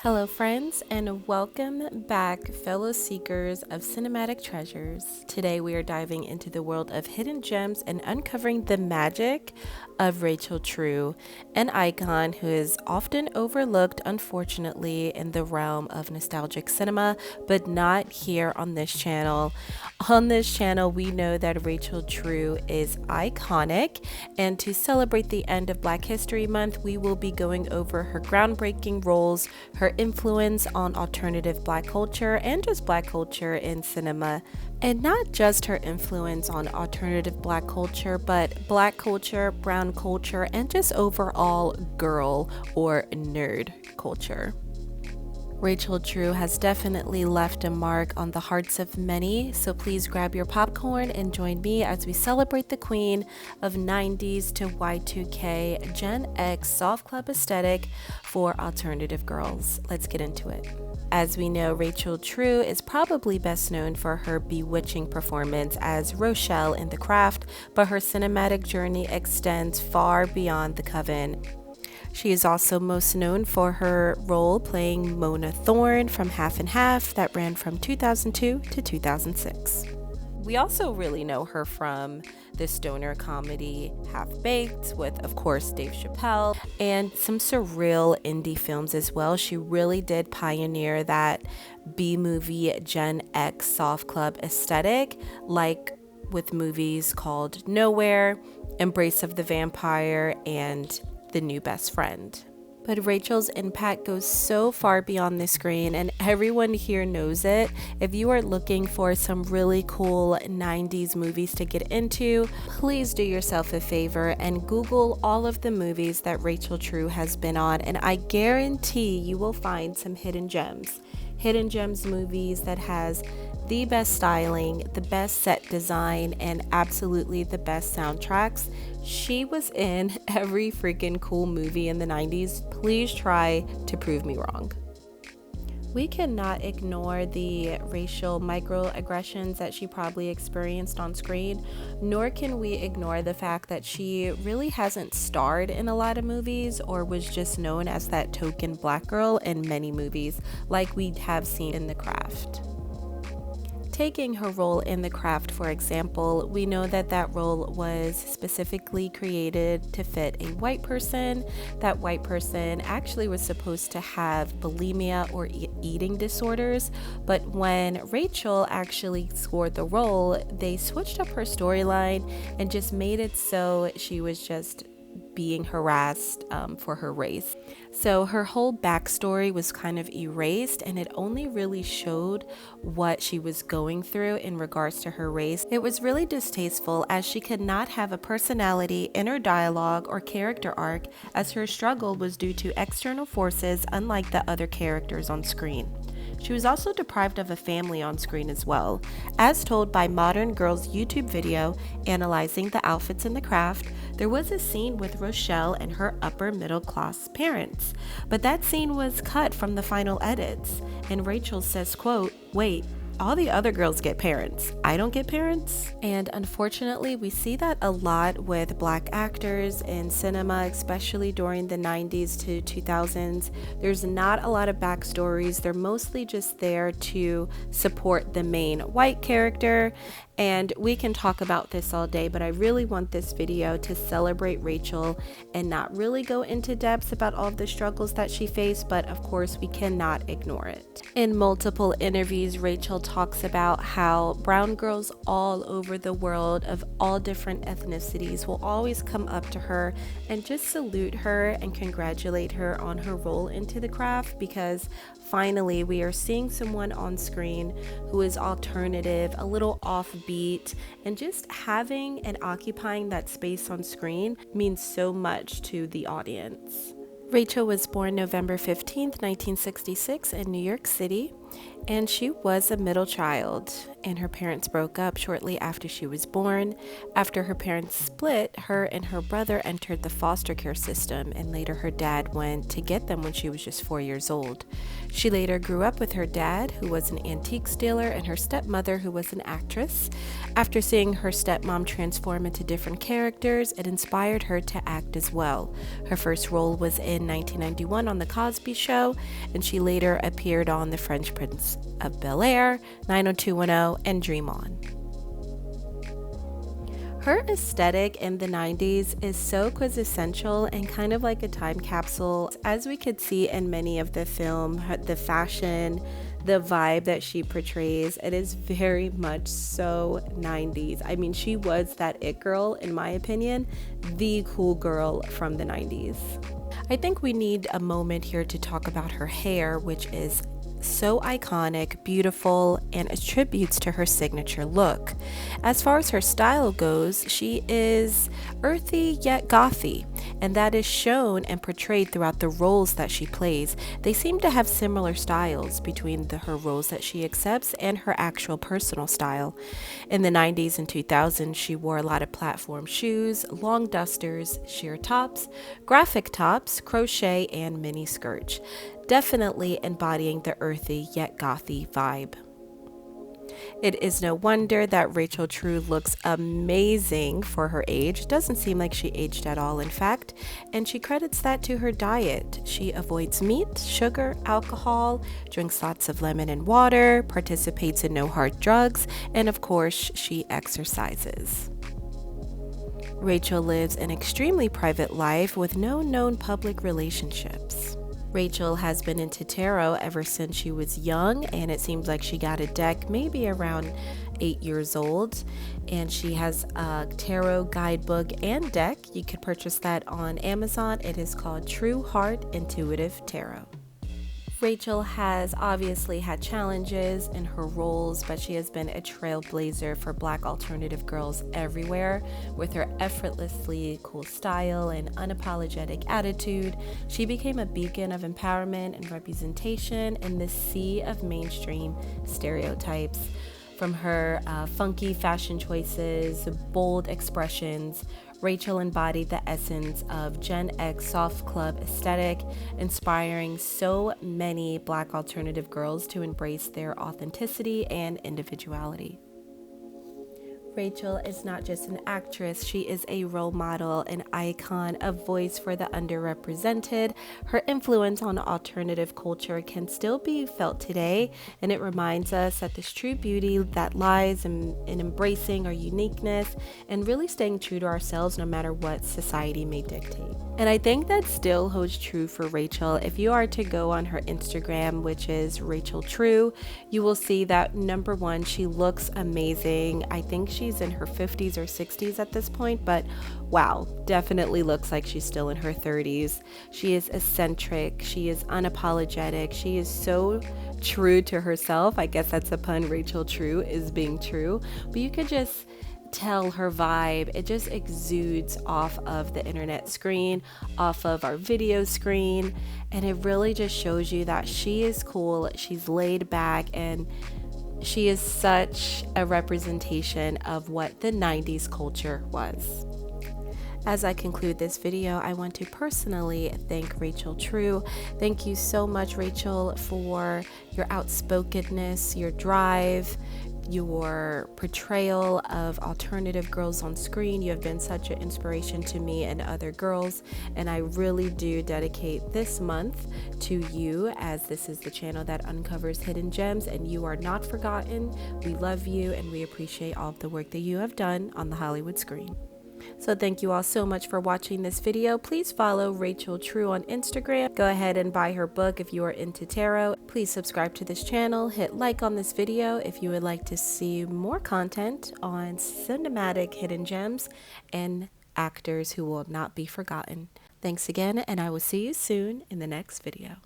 Hello, friends, and welcome back, fellow seekers of cinematic treasures. Today, we are diving into the world of hidden gems and uncovering the magic of Rachel True, an icon who is often overlooked, unfortunately, in the realm of nostalgic cinema, but not here on this channel. On this channel, we know that Rachel True is iconic, and to celebrate the end of Black History Month, we will be going over her groundbreaking roles, her influence on alternative Black culture, and just Black culture in cinema. And not just her influence on alternative Black culture, but Black culture, brown culture, and just overall girl or nerd culture. Rachel True has definitely left a mark on the hearts of many, so please grab your popcorn and join me as we celebrate the queen of 90s to Y2K Gen X soft club aesthetic for alternative girls. Let's get into it. As we know, Rachel True is probably best known for her bewitching performance as Rochelle in The Craft, but her cinematic journey extends far beyond The Coven. She is also most known for her role playing Mona Thorne from Half and Half that ran from 2002 to 2006. We also really know her from the stoner comedy Half Baked with, of course, Dave Chappelle, and some surreal indie films as well. She really did pioneer that B-movie Gen X soft club aesthetic, like with movies called Nowhere, Embrace of the Vampire, and The New Best Friend. But Rachel's impact goes so far beyond the screen, and everyone here knows it. If you are looking for some really cool 90s movies to get into, please do yourself a favor and Google all of the movies that Rachel True has been on, and I guarantee you will find some hidden gems. Hidden gems movies that has the best styling, the best set design, and absolutely the best soundtracks. She was in every freaking cool movie in the 90s. Please try to prove me wrong. We cannot ignore the racial microaggressions that she probably experienced on screen, nor can we ignore the fact that she really hasn't starred in a lot of movies or was just known as that token Black girl in many movies, like we have seen in The Craft. Taking her role in The Craft, for example, we know that that role was specifically created to fit a white person. That white person actually was supposed to have bulimia or eating disorders, but when Rachel actually scored the role, they switched up her storyline and just made it so she was just being harassed for her race. So her whole backstory was kind of erased, and it only really showed what she was going through in regards to her race. It was really distasteful as she could not have a personality, inner dialogue, or character arc, as her struggle was due to external forces unlike the other characters on screen. She was also deprived of a family on screen as well. As told by Modern Girl's YouTube video analyzing the outfits in The Craft, there was a scene with Rochelle and her upper middle class parents, but that scene was cut from the final edits, and Rachel says, quote, "Wait, all the other girls get parents. I don't get parents?" And unfortunately, we see that a lot with Black actors in cinema, especially during the 90s to 2000s. There's not a lot of backstories. They're mostly just there to support the main white character. And we can talk about this all day, but I really want this video to celebrate Rachel and not really go into depth about all of the struggles that she faced, but of course we cannot ignore it. In multiple interviews, Rachel talks about how brown girls all over the world of all different ethnicities will always come up to her and just salute her and congratulate her on her role into The Craft, because finally we are seeing someone on screen who is alternative, a little offbeat, and just having and occupying that space on screen means so much to the audience. Rachel was born November 15th, 1966 in New York City, and she was a middle child, and her parents broke up shortly after she was born. After her parents split, her and her brother entered the foster care system, and later her dad went to get them when she was just 4 years old. She later grew up with her dad, who was an antiques dealer, and her stepmother, who was an actress. After seeing her stepmom transform into different characters, it inspired her to act as well. Her first role was in 1991 on The Cosby Show, and she later appeared on The Fresh Prince of Bel-Air, 90210, and Dream On. Her aesthetic in the 90s is so quintessential and kind of like a time capsule. As we could see in many of the film, the fashion, the vibe that she portrays, it is very much so 90s. I mean, she was that it girl, in my opinion, the cool girl from the 90s. I think we need a moment here to talk about her hair, which is so iconic, beautiful, and attributes to her signature look. As far as her style goes, she is earthy yet gothy, and that is shown and portrayed throughout the roles that she plays. They seem to have similar styles between her roles that she accepts and her actual personal style. In the 90s and 2000s, she wore a lot of platform shoes, long dusters, sheer tops, graphic tops, crochet, and mini skirts, definitely embodying the earthy yet gothy vibe. It is no wonder that Rachel True looks amazing for her age. Doesn't seem like she aged at all, in fact, and she credits that to her diet. She avoids meat, sugar, alcohol, drinks lots of lemon and water, participates in no hard drugs, and of course, she exercises. Rachel lives an extremely private life with no known public relationships. Rachel has been into tarot ever since she was young, and it seems like she got a deck maybe around 8 years old, and she has a tarot guidebook and deck. You could purchase that on Amazon. It is called True Heart Intuitive Tarot. Rachel has obviously had challenges in her roles, but she has been a trailblazer for Black alternative girls everywhere. With her effortlessly cool style and unapologetic attitude, she became a beacon of empowerment and representation in this sea of mainstream stereotypes. From her funky fashion choices, bold expressions, Rachel embodied the essence of Gen X soft club aesthetic, inspiring so many Black alternative girls to embrace their authenticity and individuality. Rachel is not just an actress, she is a role model, an icon, a voice for the underrepresented. Her influence on alternative culture can still be felt today, and it reminds us that this true beauty that lies in embracing our uniqueness and really staying true to ourselves no matter what society may dictate. And I think that still holds true for Rachel. If you are to go on her Instagram, which is Rachel True, you will see that number one, she looks amazing. I think she's in her 50s or 60s at this point, but wow, definitely looks like she's still in her 30s. She is eccentric, she is unapologetic, she is so true to herself. I guess that's a pun, Rachel True is being true, but you could just tell her vibe. It just exudes off of the internet screen, off of our video screen, and it really just shows you that she is cool, she's laid back, and she is such a representation of what the 90s culture was. As I conclude this video, I want to personally thank Rachel True. Thank you so much, Rachel, for your outspokenness, your drive, your portrayal of alternative girls on screen. You have been such an inspiration to me and other girls, and I really do dedicate this month to you, as this is the channel that uncovers hidden gems, and you are not forgotten. We love you, and we appreciate all of the work that you have done on the Hollywood screen. So thank you all so much for watching this video. Please follow Rachel True on Instagram. Go ahead and buy her book if you are into tarot. Please subscribe to this channel. Hit like on this video if you would like to see more content on cinematic hidden gems and actors who will not be forgotten. Thanks again, and I will see you soon in the next video.